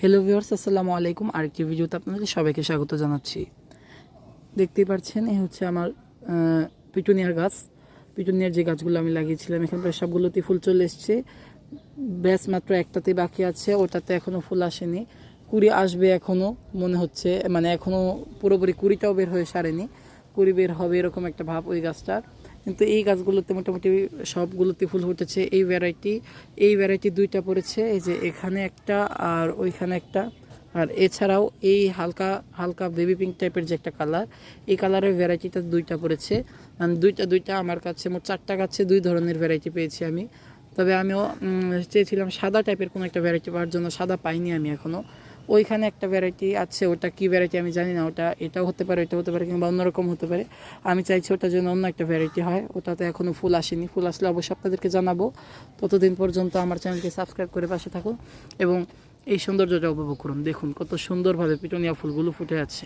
Hello viewers, আসসালামু আলাইকুম। আরেকটি ভিডিওতে আপনাদের সবাইকে স্বাগত জানাচ্ছি। দেখতেই পাচ্ছেন এই হচ্ছে আমার পিটুনিয়ার গাছ। পিটুনিয়ার যে গাছগুলো আমি লাগিয়েছিলাম এখানে প্রায় সবগুলোতেই ফুল চলে এসছে। ব্যাস মাত্র একটাতেই বাকি আছে, ওটাতে এখনও ফুল আসেনি। কুড়ি আসবে এখনও মনে হচ্ছে, মানে এখনও পুরোপুরি কুড়িটাও বের হয়ে সারেনি। কুড়ি বের হবে এরকম একটা ভাব ওই গাছটার। কিন্তু এই গাছগুলোতে মোটামুটি সবগুলোতে ফুল ফুটেছে। এই ভ্যারাইটি দুইটা পড়েছে, এই যে এখানে একটা আর ওইখানে একটা। আর এছাড়াও এই হালকা হালকা বেবি পিঙ্ক টাইপের যে একটা কালার, এই কালারের ভ্যারাইটিটা দুইটা পড়েছে। দুইটা আমার কাছে মোট 4টা গাছে 2 ধরনের ভ্যারাইটি পেয়েছি আমি। তবে আমিও চেয়েছিলাম সাদা টাইপের কোনো একটা ভ্যারাইটি পাওয়ার জন্য, সাদা পাইনি আমি এখনও। ওইখানে একটা ভ্যারাইটি আছে, ওটা কী ভ্যারাইটি আমি জানি না। এটাও হতে পারে, এটা হতে পারে, কিংবা অন্যরকম হতে পারে। আমি চাইছি ওটার জন্য অন্য একটা ভ্যারাইটি হয়। ওটাতে এখনও ফুল আসেনি। ফুল আসলে অবশ্যই আপনাদেরকে জানাবো। ততদিন পর্যন্ত আমার চ্যানেলকে সাবস্ক্রাইব করে পাশে থাকুন এবং এই সৌন্দর্যটা উপভোগ করুন। দেখুন কত সুন্দরভাবে পিটুনিয়া ফুলগুলো ফুটে আছে।